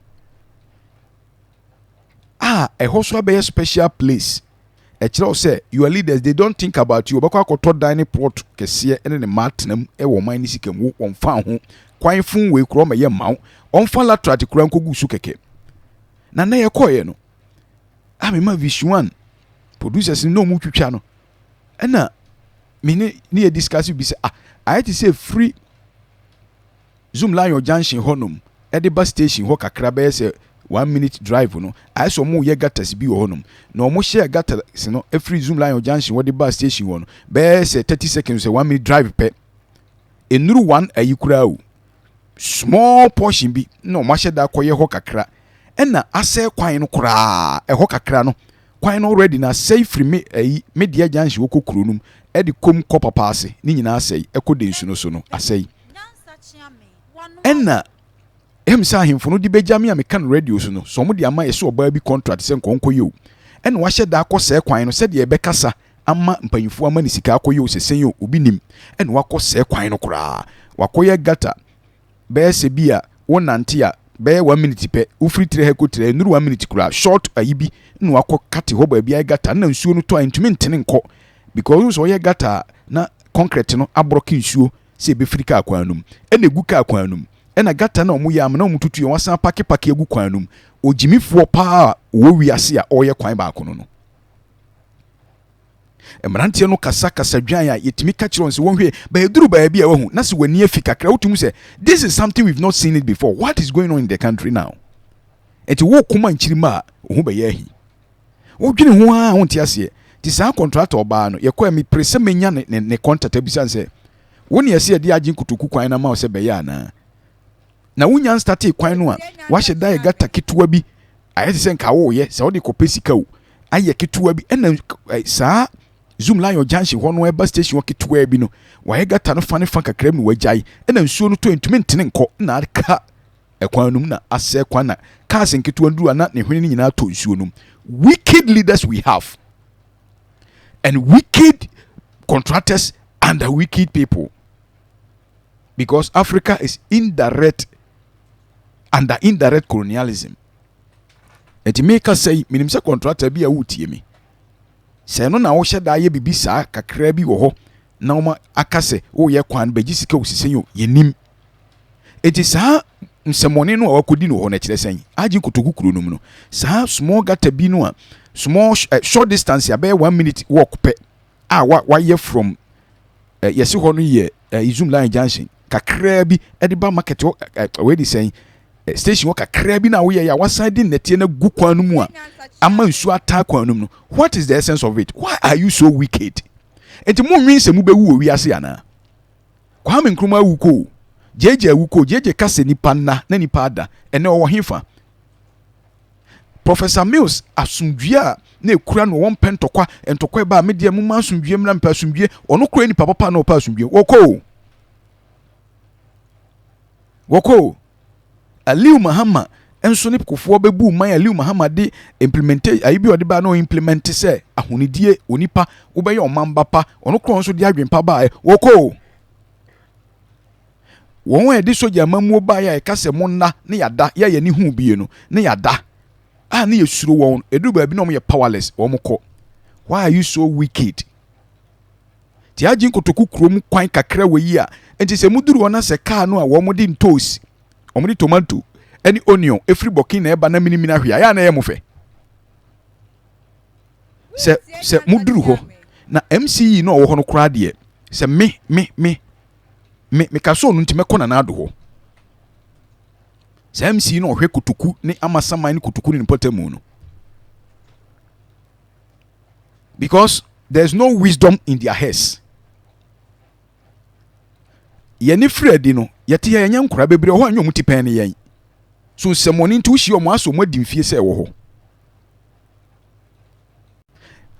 a hoso be special place e kire say your leaders they don't think about you obakwa akoto dining plot kese ene ne matnam e wo man ni sikam wo onfa ho kwan fun we kro ma ye mawo onfa latrat kura nkogu su keke na ye koye no me ma vision one producers no mu twitwa no ena me ni discuss bi say I had to say free Zoom line junction honum e de bus station ho kakra be say 1 minute drive no I saw mo ye gatas bi wo honum na mo share gatas no every Zoom line junction wo de bus station wo no be say 30 seconds say 1 minute drive pe enuru 1 ayikura o small portion bi no mo share da koye ho kakra ena ase kwan no kura e ho kakra no kwan no already na say free me media junction wo kokuru num e de kom kopa paase ni nyina asai e ko de nsu no so no asai ena emsa ahemfo no di bejame a mekan radio so no so mo di ama yeso oba bi contract se nkonko ye o ena wa hye da akose kwan no se de be kasa ama mpanyifo ama ni sika akoye o sesen yo obi nim ena wakose kwan no kura wakoye gata be se bia wonante a be 1 minute pe ufri 3 heko 3 nuru 1 minute kura short ayibi na wako kate ho ba bia gata na nsuo no to antumi ntene nko because so ye gata na concrete no abroki nsuo se be frika akwanum ena egu ka akwanum ena gata na omu yam na omu tutu ye wasan pake egu kwanum ogimifo pa wo wiase a oye kwan ba akono no emrantie no kasa dwan ya yetimi ka kire on se wonhwe ba eduru ba bia wahu na se wani afika kra wotum se this is something we've not seen it before. What is going on in the country now? Eti wo kuma nchirima ohu ba yahi wodwene ho a wonte ase ti saa contractor ba no yekɔ mi prese menya ne contract abisan sɛ woni yɛse yɛde agye nkutuku kwan na ma wo sɛ bɛyɛ ana na wonya start kwan no a wahye da gata ketewa bi ayɛ sɛ nka wo yɛ sɛ wode kɔpɛ sika wo ayɛ ketewa bi ɛna saa Zoom Lion Junction hɔ no eba station wɔ ketewa bi no wayɛ gata no fa ne fa kakra mu wagyae ɛna nsuo no to ntumi ntene nkɔ na aka ɛkwan num na asɛ kwan na cars nketewa nduru ana ne hwene nyinaa to nsuo num. Wicked leaders we have, and wicked contractors under wicked people, because Africa is under indirect colonialism. And to make us say, minimum contractor be a wutie me. Say no na wo hyeda ye bibi saa kakra bi wo ho na oma akase wo ye kwan beji sika osisenyo yenim. Eti saa nsemone no awakodi no ho na kire sen agi kotokukuru no mu no saa small gata bi no a small short distance ya be 1 minute walk pe a wa ye from yesi ho no ye Zoom Lion Junction kakra bi e ba market we di sen station wo kakra bi na wo ye ya waside netie na gu kwan no mu a ama nsu ata kwan no mu. What is the essence of it? Why are you so wicked? Enti mo nwin se mu be wu owi ase ana Kwame Nkrumah wu ko jeje awuko jeje kase nipa na nipa ada ene wo himfa. Professor Mills asumdua na ekura no won pentokwa entokwa ba media mu ma asumdua mra mpa asumdua ono kura nipa papa na opa asumdua woko Aliu Mahama enso ne kofo bebu man Aliu Mahama de implement ayi bi ode ba no implement se ahonidie onipa wo be ye omamba pa ono kura nso de adwenpa ba woko won edi soja mamuo ba ya ekase mo na ne yada ya ye ni hu bie no ne yada ne yesuro won edu ba bi no ye powerless wo mko. Why are you so wicked? Ti agin kotoku krom kwan kakra we a enti se muduru wona se car no a wo mo di ntos o mo di tomato any onion every bokin na eba na minimina hwia ya na ye mo fe se muduru ho na MCE no wo ho no kra de se me kaso no ntime kona na ado ho se MC no hwe kutuku ne amasaman ne kutuku ne potamu no, because there's no wisdom in their heads. Yeni fredi no yete ya nya nkura bebre ho anwo mutipan ne yen so semoni ntu hie omo aso mo dimfie se wo ho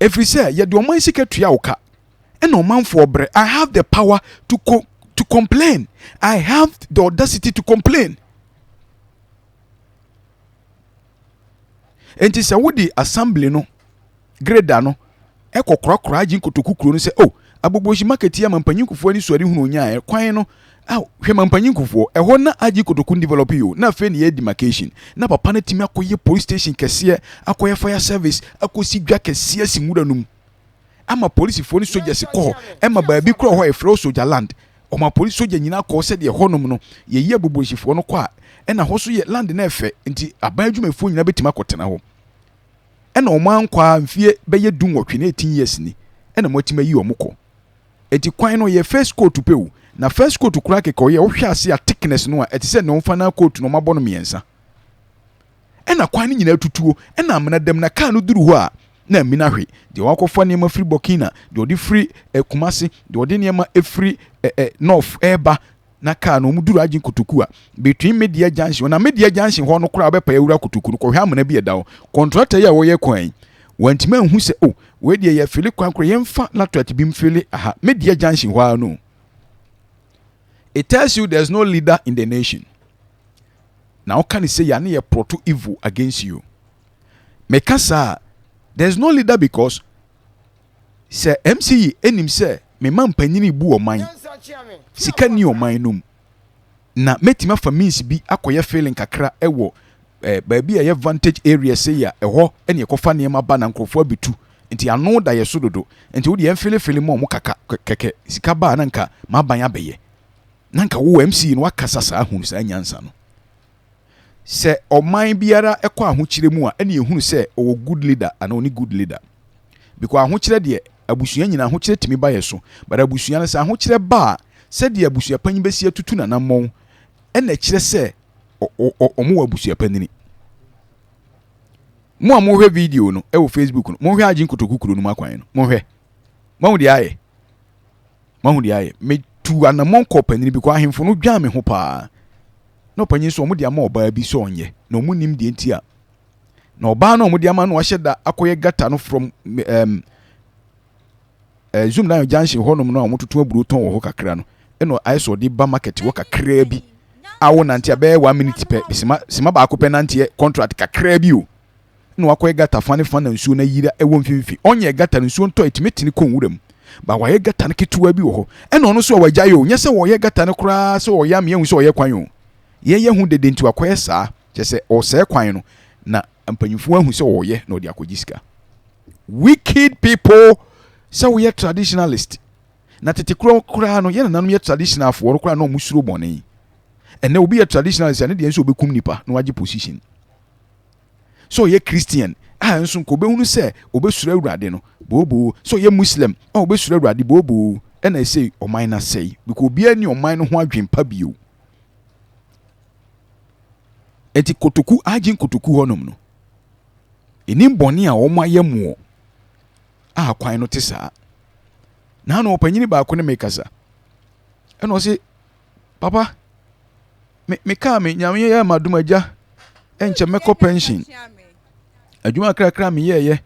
every say ye de oman sikatua woka ena omanfo obre. I have the power to complain. I have the audacity to complain. Enti se wodi assembly no greda no ekokora agin kotokukuro no se aboboshi market ya mampanyinkufu ani suari hunu nya kwan no hwe mampanyinkufu ho na agin kotoku develop yo na fe ne ye demarcation na papa na timi akoye police station kese akoye fire service akosi dwa kese simura num ama police fo ni soldiers ko ema ba bi kro ho e fro soldier land o ma police soldier nyina ko se de honom no ye yi aboboshi fo no kwa ena ho so ye land na efe nti aban adwumafo nyina betima kotena ho ena o man kwa mfie beye dunwotwe na 18 years ni ena motima yi omko enti kwan no ye first coat pew na first coat kura keka ye wo hwe ase a thickness no a etise no mfa na coat no mabɔ no miensa ena kwan ni nyina tutuo ena amena dem na car no duru ho a na mina hwe de wakofa ne ma free Burkina de odi free Kumasi de odi ne ma free North Eba na car no muduru agin kotoku a between media junction na media junction ho no kura be pa ewura kotoku no ko hwe amena bi edawo contractor ya wo ye kwan wantima hu se we de ye fili kwan kro ye mfa latrat bi mfili media junction ho no. It tells you there's no leader in the nation. Now can you say ya na ye proto evil against you? Mekasa there's no leader because say MCE enim say me man panyini bu o man sika ni o man num na metima famins bi akoye feeling kakra ewo baabi a vantage area say ya eho ene ekofa ne ma ba na nkrofo abitu nti ano da ye so dodo nti wo de en feel mo kaka keke sika ba na nka ma ban abeye na nka wo MC no wakasa sa hunu sa nyansa no se oman biara ekọ ahokyire mu a ene ehunu se o good leader ana oni good leader because ahokyire de abusua nyina ahokyire timi ba ye so but abusua na se ahokyire ba se de abusua panyi besi atutu na namon ene kire se omo abusua panini mo amhwe video no e wo Facebook no mo hwe agye nkotokukuru no makwan no mo hwe mahu de aye me tu anamon kopani bi kwa ahemfo no dwa me ho pa no panyin so mo de ama oba bi so onye no mo nim de ntia na oba no mo de ama no hye da akoye gata no from zoom na junction honom no amototo aburo ton wo ho kakra no eno aiso de ba market wo kakra bi awo nantia be 1 minute pe sima ba akopɛ nantia contract kakra bi o no akoye gata fane na nsuo na yira ewo mfimfi onye gata nsuo nto etimetini konwuram ba waye gata no ketewa bi wo ho eno no so wagya yo nyɛ sɛ wɔyɛ gata no kra sɛ wɔyɛ am yehu sɛ wɔyɛ kwan yo ye hu dede nti akoye saa kyɛ sɛ ɔsɛ kwan no na mpanyimfo ahu sɛ wɔyɛ na ɔde akogisika wicked people. So we are traditionalist. Na tete kura no ye nananom ye traditional for kura no musuro bone. And there will be a traditionalist and the enso obekum nipa no agi position. So ye Christian, enso ko behunu se obesuro awurade no bobo. So ye Muslim, obesuro awurade bobo. And I say o mine na say because obi ani o mine no ho adwempa bio. Eti kotoku agin kotoku honom no. Enim bone a o maye mo kwan no te saa na no opanyini ba ko ne mekasa eno se papa me ka me nyame ye madum agya enche meko pension adwuma krakra me ye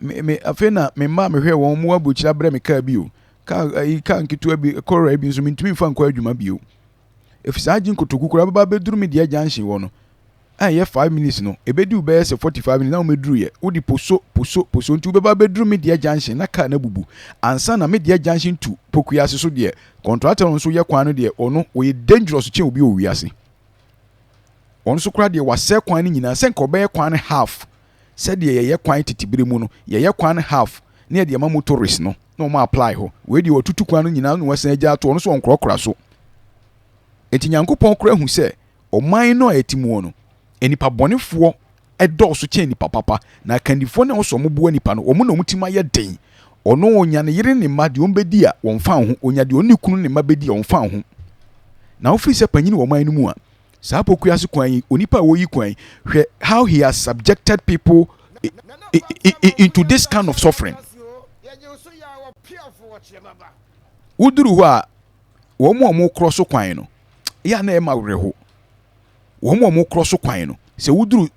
me afena me ma me hwe won mu abuchira bre me ka bi o ka nkitu bi korra bi nso mentumi fa nkwa adwuma bi o efisa agin kotoku kura baba beduru me de agya nhye wo no ye 5 minutes no ebedi ube se 45 minutes na o meduru ye odi poso ntu beba beduru media junction na ka na bubu ansa na media junction tu pokuase so de contractor no so ye kwan no de ono we dangerous chen obi owiase ono so kra de wase kwan ni nyina se nko be kwan half se de ye kwan titibire mu no ye kwan half na de ma motorist no na o ma apply ho we de otutu kwan no nyina no wase agya to ono so onkrokra so enti Nyankopɔn kra hu se o man no etimu no enipa bɔnefoɔ ɛdɔɔso kyɛn nipa papa na kandifoɔ na ɔsɔ mo boa nipa no ɔmo na ɔmo tima yɛ den ɔno onya ne yere ne ma de ɔmbɛdi a wɔn fa ho onya de ɔne kunu ne ma bɛdi a wɔn fa ho na ofiri sɛ panyin wɔ man no mu a saa pokuase kwan yi onipa a wɔyi kwan hwɛ how he has subjected people into this kind of suffering wuduru hɔ a wɔn mo korɔ so kwan no ya na ɛma werɛ ho wɔn mo cross kwan no sɛ wuduru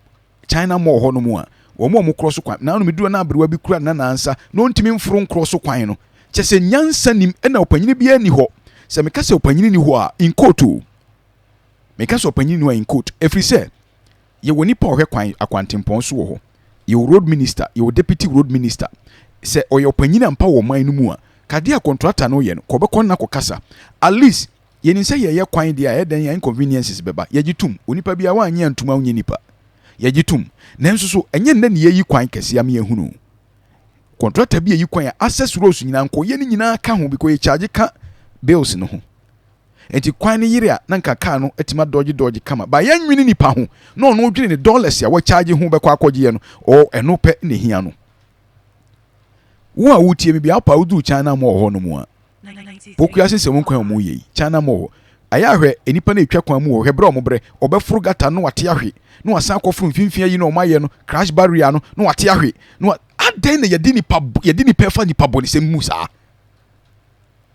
China mall hɔ no mu a wɔn mo cross kwan na no meduru na abrewa bi kura na nansa na ontimi mforo cross kwan no kyɛ sɛ nyansa nim na opanyini bi ani hɔ sɛ meka sɛ opanyini ni hɔ a in court o meka sɛ opanyini ni hɔ in court ɛfiri sɛ yɛ wɔ nipa ɔhwɛ kwan akwantempɔn so wɔ hɔ yɛ road minister yɛ deputy road minister sɛ ɔyɛ opanyini ampa wɔ man no mu a kade a contractor no yɛ no kɔbɛkɔ na kɔkasa at least yeni sɛ yɛyɛ kwan de a ɛden inconveniences bɛba yɛgitum onipa bi a wanyɛ ntuma wonye nipa yɛgitum nanso so ɛnyɛ nna ne yɛyi kwan kɛse am yɛhunu contractor bi yɛyi kwan a access roads nyina nkɔ yɛ ne nyina ka ho bi kɔ yɛ charge ka bills no ho enti kwan ne yire a na nka car no atima dodge kama ba yɛnwini nipa ho na ɔno dwene ne dollars a wɔ charge ho bɛkɔ akɔgye no o ɛno pɛ ne hia no wo a wotie me bi apa wudu China mo hɔ no mu a pokuase sɛ won kwan mu yɛ China mo aya hwɛ enipa na etwa kwan mu wɔ hwɛ brɛ ɔmo brɛ ɔbɛforo gata no wate ahwe no wasan kɔforo mfimfia yi na ɔmo ayɛ no crash barrier no no wate ahwe no adan na yɛde nipa fa nipa bɔ ne sɛ mu saa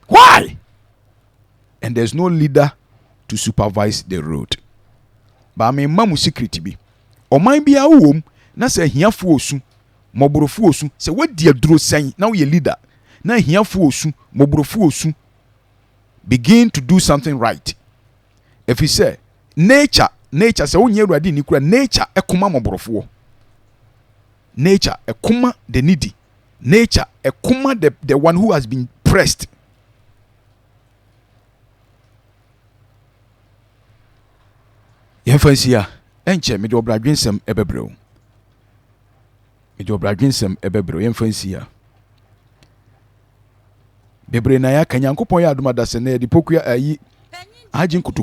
why and there's no leader to supervise the road ba me mamu secret bi ɔman bi a wowom na sɛ hiafo osu mɔborofo osu sɛ wadi aduro sɛn na wo yɛ leader na hiafo osu mɔborofo osu begin to do something right if you say nature sɛ wonyɛ awurade ni kura nature ɛkoma mɔborofo nature ɛkoma the needy nature ɛkoma the one who has been pressed yɛmfa nsi a ɛnkyɛ mede ɔbradwensɛm ɛbɛbrɛw yɛmfa nsi a bebre na ya Nyankopɔn yɛ adom adasɛ na yɛde pokua ayi agye nkotoku